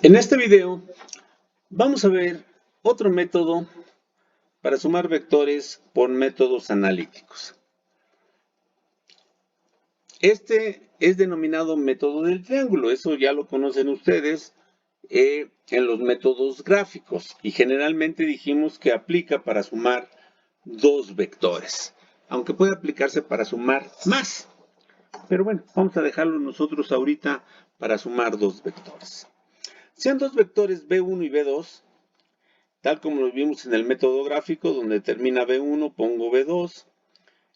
En este video vamos a ver otro método para sumar vectores por métodos analíticos. Este es denominado método del triángulo, eso ya lo conocen ustedes en los métodos gráficos y generalmente dijimos que aplica para sumar dos vectores, aunque puede aplicarse para sumar más. Pero bueno, vamos a dejarlo nosotros ahorita para sumar dos vectores. Sean dos vectores B1 y B2, tal como lo vimos en el método gráfico, donde termina B1, pongo B2,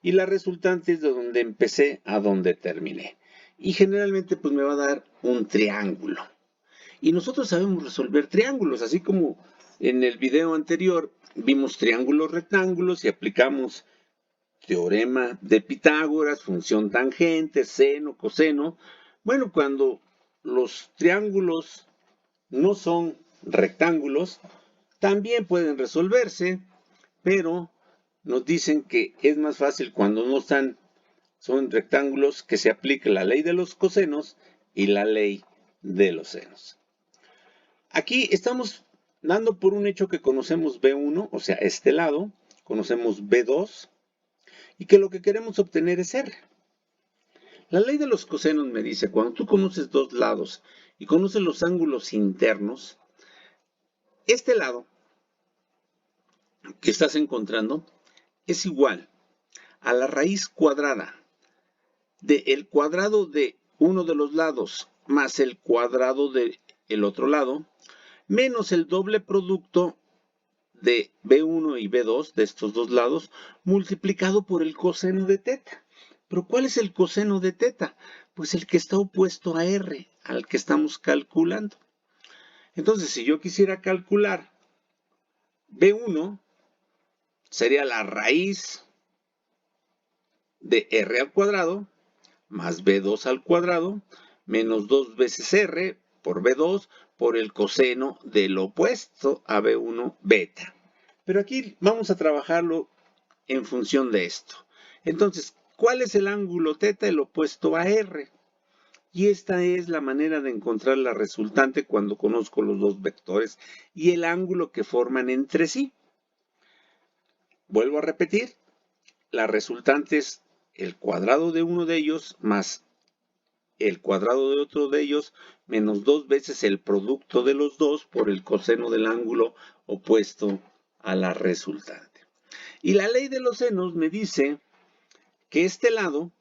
y la resultante es de donde empecé a donde terminé. Y generalmente pues me va a dar un triángulo. Y nosotros sabemos resolver triángulos, así como en el video anterior vimos triángulos rectángulos y aplicamos teorema de Pitágoras, función tangente, seno, coseno. Bueno, cuando los triángulos no son rectángulos, también pueden resolverse, pero nos dicen que es más fácil cuando no son rectángulos que se aplique la ley de los cosenos y la ley de los senos. Aquí estamos dando por un hecho que conocemos B1, o sea, este lado, conocemos B2, y que lo que queremos obtener es R. La ley de los cosenos me dice, cuando tú conoces dos lados y conoces los ángulos internos, este lado que estás encontrando es igual a la raíz cuadrada del cuadrado de uno de los lados más el cuadrado del otro lado, menos el doble producto de B1 y B2 de estos dos lados, multiplicado por el coseno de teta. ¿Pero cuál es el coseno de teta? Pues el que está opuesto a R, al que estamos calculando. Entonces, si yo quisiera calcular B1, sería la raíz de R al cuadrado más B2 al cuadrado menos 2 veces R por B2 por el coseno del opuesto a B1 beta. Pero aquí vamos a trabajarlo en función de esto. Entonces, ¿cuál es el ángulo teta? El opuesto a R. Y esta es la manera de encontrar la resultante cuando conozco los dos vectores y el ángulo que forman entre sí. Vuelvo a repetir, la resultante es el cuadrado de uno de ellos más el cuadrado de otro de ellos menos 2 veces el producto de los dos por el coseno del ángulo opuesto a la resultante. Y la ley de los senos me dice que este lado,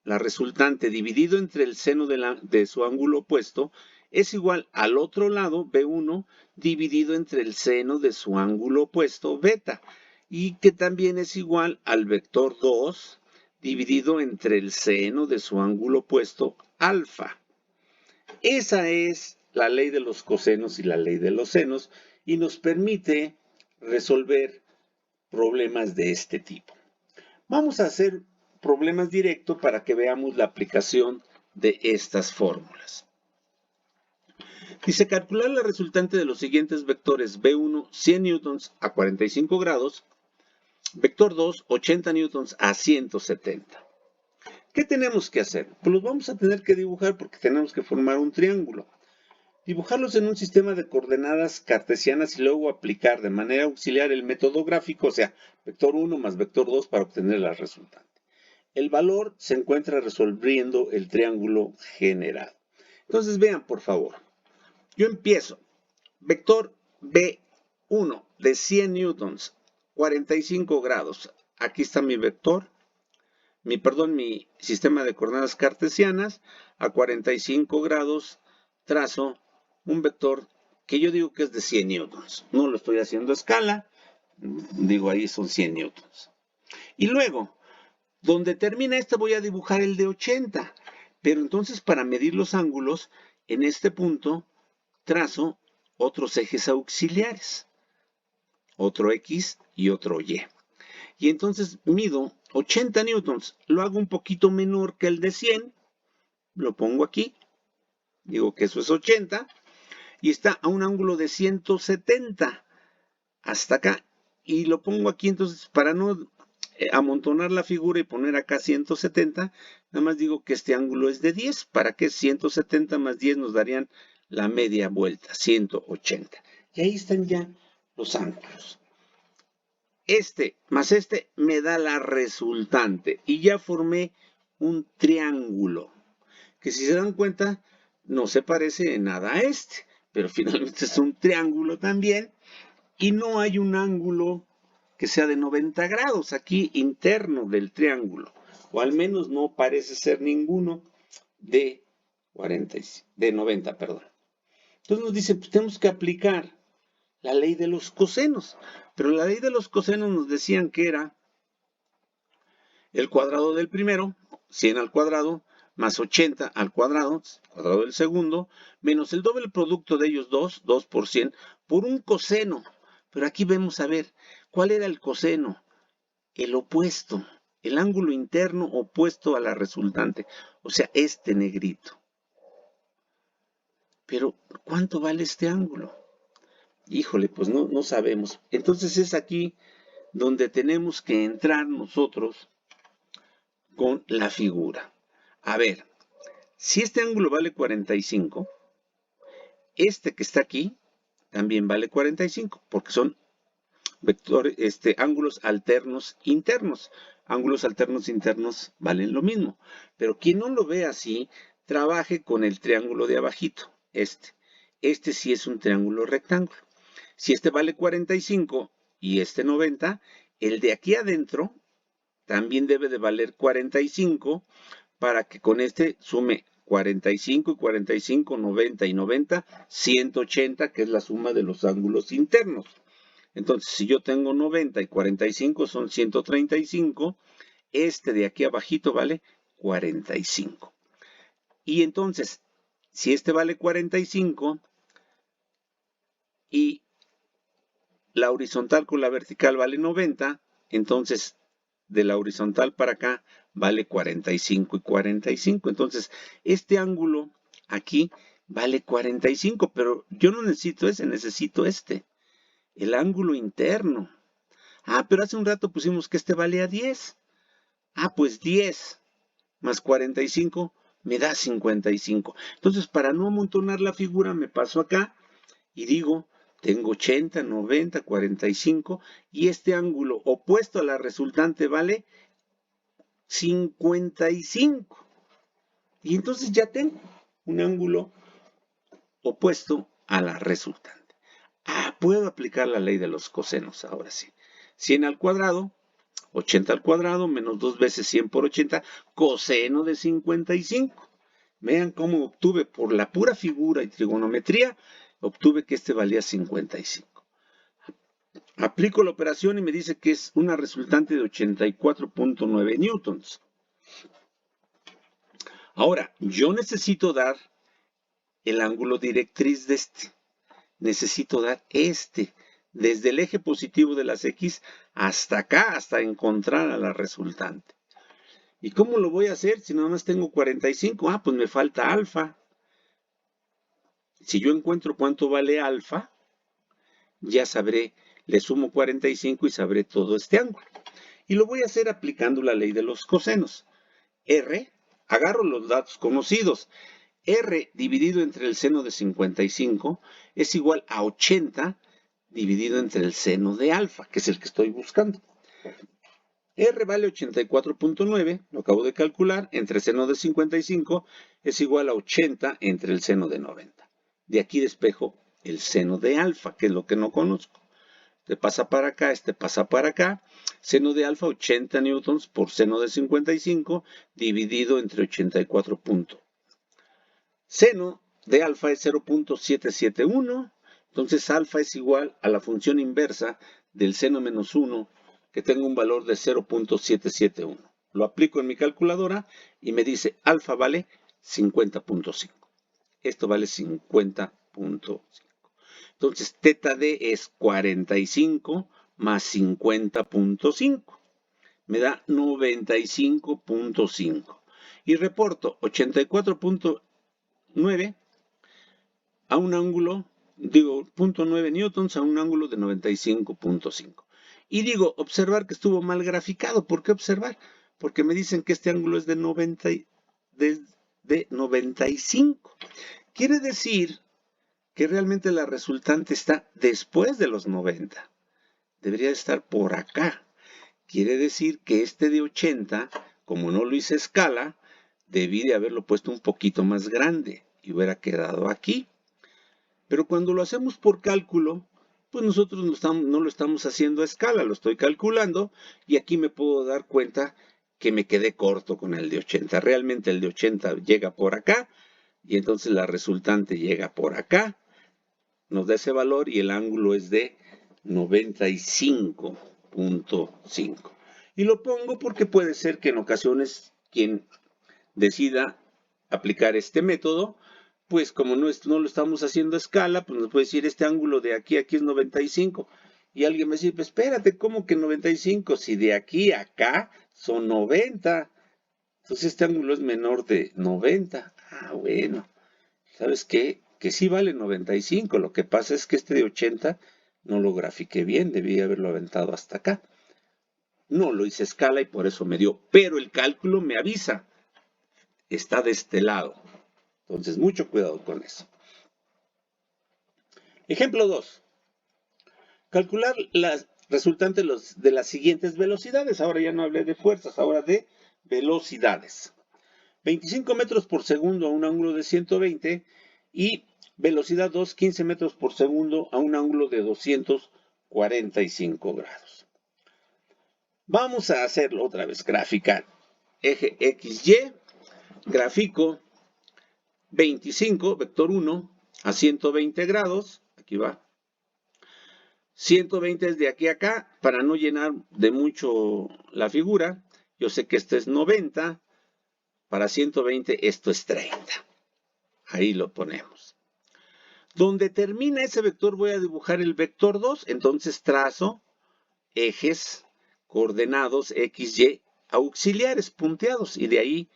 la resultante dividido entre el seno de su ángulo opuesto, es igual al otro lado, B1, dividido entre el seno de su ángulo opuesto, beta, y que también es igual al vector 2 dividido entre el seno de su ángulo opuesto, alfa. Esa es la ley de los cosenos y la ley de los senos y nos permite resolver problemas de este tipo. Vamos a hacer problemas directos para que veamos la aplicación de estas fórmulas. Dice, calcular la resultante de los siguientes vectores: B1, 100 newtons a 45 grados, vector 2, 80 newtons a 170. ¿Qué tenemos que hacer? Pues los vamos a tener que dibujar porque tenemos que formar un triángulo. Dibujarlos en un sistema de coordenadas cartesianas y luego aplicar de manera auxiliar el método gráfico, o sea, vector 1 más vector 2 para obtener la resultante. El valor se encuentra resolviendo el triángulo generado. Entonces vean, por favor. Yo empiezo. Vector B1 de 100 newtons, 45 grados. Aquí está mi vector. Mi sistema de coordenadas cartesianas. A 45 grados trazo un vector que yo digo que es de 100 newtons. No lo estoy haciendo a escala. Digo, ahí son 100 newtons. Y luego, donde termina este voy a dibujar el de 80. Pero entonces para medir los ángulos, en este punto trazo otros ejes auxiliares. Otro X y otro Y. Y entonces mido 80 newtons. Lo hago un poquito menor que el de 100. Lo pongo aquí. Digo que eso es 80. Y está a un ángulo de 170. Hasta acá. Y lo pongo aquí entonces para no amontonar la figura y poner acá 170, nada más digo que este ángulo es de 10, para que 170 más 10 nos darían la media vuelta, 180. Y ahí están ya los ángulos. Este más este me da la resultante y ya formé un triángulo, que si se dan cuenta no se parece en nada a este, pero finalmente es un triángulo también y no hay un ángulo que sea de 90 grados aquí interno del triángulo, o al menos no parece ser ninguno de 90, perdón. Entonces nos dice, pues tenemos que aplicar la ley de los cosenos, pero la ley de los cosenos nos decían que era el cuadrado del primero, 100 al cuadrado, más 80 al cuadrado del segundo, menos el doble producto de ellos dos, 2 por 100, por un coseno. Pero aquí vemos a ver, ¿cuál era el coseno? El opuesto, el ángulo interno opuesto a la resultante, o sea, este negrito. Pero, ¿cuánto vale este ángulo? Híjole, pues no sabemos. Entonces es aquí donde tenemos que entrar nosotros con la figura. A ver, si este ángulo vale 45, este que está aquí también vale 45, porque son vectores, ángulos alternos internos. Ángulos alternos internos valen lo mismo. Pero quien no lo ve así, trabaje con el triángulo de abajito, este. Este sí es un triángulo rectángulo. Si este vale 45 y este 90, el de aquí adentro también debe de valer 45 para que con este sume 45 y 45, 90 y 90, 180, que es la suma de los ángulos internos. Entonces, si yo tengo 90 y 45 son 135, este de aquí abajito vale 45. Y entonces, si este vale 45 y la horizontal con la vertical vale 90, entonces de la horizontal para acá vale 45 y 45. Entonces, este ángulo aquí vale 45, pero yo no necesito ese, necesito este, el ángulo interno. Ah, pero hace un rato pusimos que este valía 10. Ah, pues 10 más 45 me da 55. Entonces, para no amontonar la figura, me paso acá y digo, tengo 80, 90, 45 y este ángulo opuesto a la resultante vale 55. Y entonces ya tengo un ángulo opuesto a la resultante. Ah, puedo aplicar la ley de los cosenos ahora sí. 100 al cuadrado, 80 al cuadrado, menos 2 veces 100 por 80, coseno de 55. Vean cómo obtuve por la pura figura y trigonometría, obtuve que este valía 55. Aplico la operación y me dice que es una resultante de 84.9 newtons. Ahora, yo necesito dar el ángulo directriz de este. Necesito dar este, desde el eje positivo de las X hasta acá, hasta encontrar a la resultante. ¿Y cómo lo voy a hacer si nada más tengo 45? Ah, pues me falta alfa. Si yo encuentro cuánto vale alfa, ya sabré, le sumo 45 y sabré todo este ángulo. Y lo voy a hacer aplicando la ley de los cosenos. R, agarro los datos conocidos. R dividido entre el seno de 55 es igual a 80 dividido entre el seno de alfa, que es el que estoy buscando. R vale 84.9, lo acabo de calcular, entre seno de 55 es igual a 80 entre el seno de 90. De aquí despejo el seno de alfa, que es lo que no conozco. Este pasa para acá, este pasa para acá. Seno de alfa 80 newtons por seno de 55 dividido entre 84. Seno de alfa es 0.771, entonces alfa es igual a la función inversa del seno menos 1, que tengo un valor de 0.771. Lo aplico en mi calculadora y me dice alfa vale 50.5. Esto vale 50.5. Entonces, teta D es 45 más 50.5. Me da 95.5. Y reporto 84.9 a un ángulo, digo, 0.9 newtons a un ángulo de 95.5. Y digo, observar que estuvo mal graficado. ¿Por qué observar? Porque me dicen que este ángulo es de 95. Quiere decir que realmente la resultante está después de los 90. Debería estar por acá. Quiere decir que este de 80, como no lo hice escala, debí de haberlo puesto un poquito más grande y hubiera quedado aquí. Pero cuando lo hacemos por cálculo, pues nosotros no lo estamos haciendo a escala, lo estoy calculando y aquí me puedo dar cuenta que me quedé corto con el de 80. Realmente el de 80 llega por acá y entonces la resultante llega por acá, nos da ese valor y el ángulo es de 95.5. Y lo pongo porque puede ser que en ocasiones quien decida aplicar este método, pues como no lo estamos haciendo a escala, pues nos puede decir este ángulo de aquí a aquí es 95. Y alguien me dice, pues espérate, ¿cómo que 95? Si de aquí a acá son 90. Entonces este ángulo es menor de 90. Ah, bueno. ¿Sabes qué? Que sí vale 95. Lo que pasa es que este de 80 no lo grafiqué bien. Debí haberlo aventado hasta acá. No lo hice a escala y por eso me dio. Pero el cálculo me avisa. Está de este lado. Entonces, mucho cuidado con eso. Ejemplo 2. Calcular la resultante de las siguientes velocidades. Ahora ya no hablé de fuerzas, ahora de velocidades. 25 metros por segundo a un ángulo de 120 y velocidad 2, 15 metros por segundo a un ángulo de 245 grados. Vamos a hacerlo otra vez, graficar. Eje XY, gráfico 25, vector 1, a 120 grados. Aquí va. 120 es de aquí a acá, para no llenar de mucho la figura. Yo sé que este es 90. Para 120 esto es 30. Ahí lo ponemos. Donde termina ese vector voy a dibujar el vector 2. Entonces trazo ejes coordenados XY auxiliares punteados. Y de ahí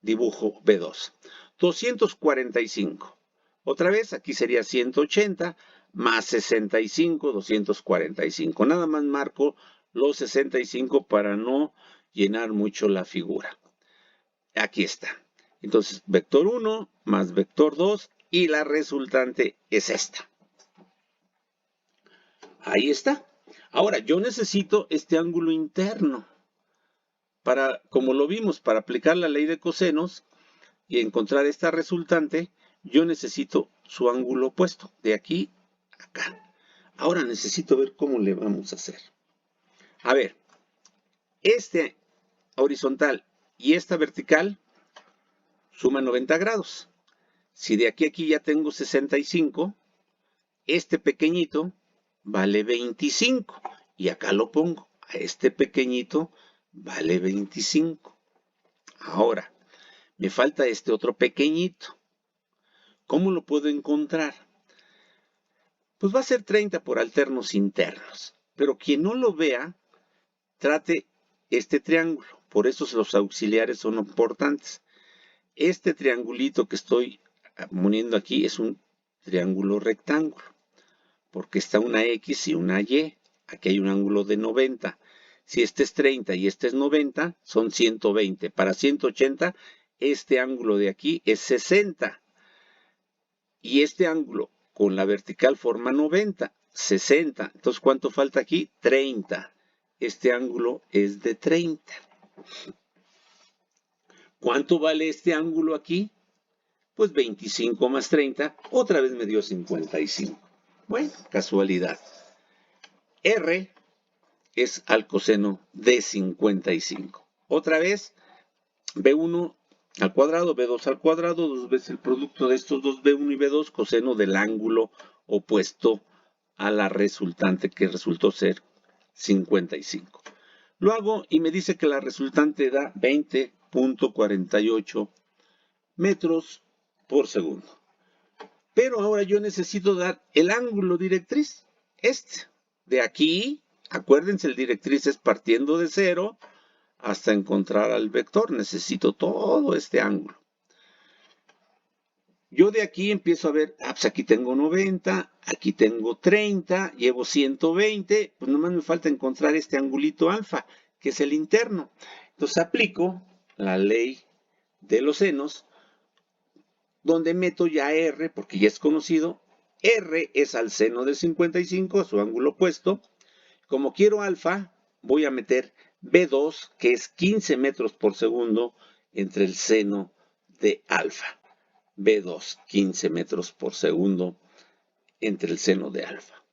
dibujo B2. 245. Otra vez, aquí sería 180 más 65, 245. Nada más marco los 65 para no llenar mucho la figura. Aquí está. Entonces, vector 1 más vector 2 y la resultante es esta. Ahí está. Ahora, yo necesito este ángulo interno. Como lo vimos, para aplicar la ley de cosenos y encontrar esta resultante, yo necesito su ángulo opuesto, de aquí a acá. Ahora necesito ver cómo le vamos a hacer. A ver, este horizontal y esta vertical suman 90 grados. Si de aquí a aquí ya tengo 65, este pequeñito vale 25. Y acá lo pongo. A este pequeñito vale 25. Ahora, me falta este otro pequeñito. ¿Cómo lo puedo encontrar? Pues va a ser 30 por alternos internos. Pero quien no lo vea, trate este triángulo. Por eso los auxiliares son importantes. Este triangulito que estoy poniendo aquí es un triángulo rectángulo. Porque está una X y una Y. Aquí hay un ángulo de 90. Si este es 30 y este es 90, son 120. Para 180, este ángulo de aquí es 60. Y este ángulo con la vertical forma 90, 60. Entonces, ¿cuánto falta aquí? 30. Este ángulo es de 30. ¿Cuánto vale este ángulo aquí? Pues 25 más 30, otra vez me dio 55. Bueno, casualidad. R es al coseno de 55. Otra vez, B1 al cuadrado, B2 al cuadrado, dos veces el producto de estos dos, B1 y B2, coseno del ángulo opuesto a la resultante, que resultó ser 55. Lo hago y me dice que la resultante da 20.48 metros por segundo. Pero ahora yo necesito dar el ángulo directriz, este. De aquí, acuérdense, el directriz es partiendo de 0 hasta encontrar al vector. Necesito todo este ángulo. Yo de aquí empiezo a ver, pues aquí tengo 90, aquí tengo 30, llevo 120, pues nomás me falta encontrar este angulito alfa, que es el interno. Entonces aplico la ley de los senos, donde meto ya R, porque ya es conocido, R es al seno de 55, a su ángulo opuesto. Como quiero alfa, voy a meter B2, que es 15 metros por segundo, entre el seno de alfa. B2, 15 metros por segundo, entre el seno de alfa.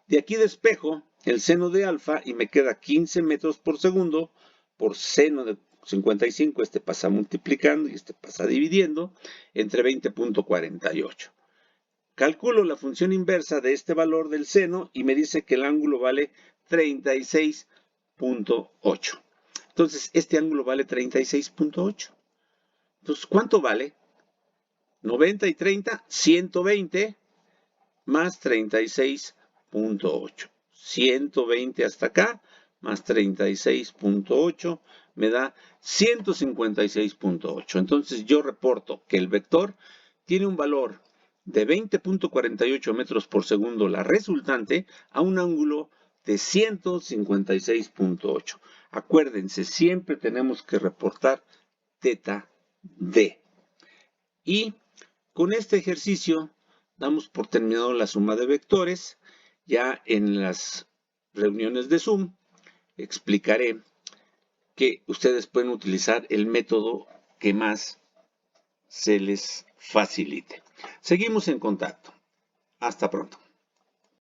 De aquí despejo el seno de alfa y me queda 15 metros por segundo por seno de 55. Este pasa multiplicando y este pasa dividiendo entre 20.48. Calculo la función inversa de este valor del seno y me dice que el ángulo vale 36.8. Entonces, este ángulo vale 36.8. Entonces, ¿cuánto vale? 90 y 30, 120 más 36.8. 120 hasta acá más 36.8 me da 156.8. Entonces, yo reporto que el vector tiene un valor de 20.48 metros por segundo, la resultante, a un ángulo de 156.8. Acuérdense, siempre tenemos que reportar teta D. Y con este ejercicio damos por terminado la suma de vectores. Ya en las reuniones de Zoom explicaré que ustedes pueden utilizar el método que más se les facilite. Seguimos en contacto. Hasta pronto.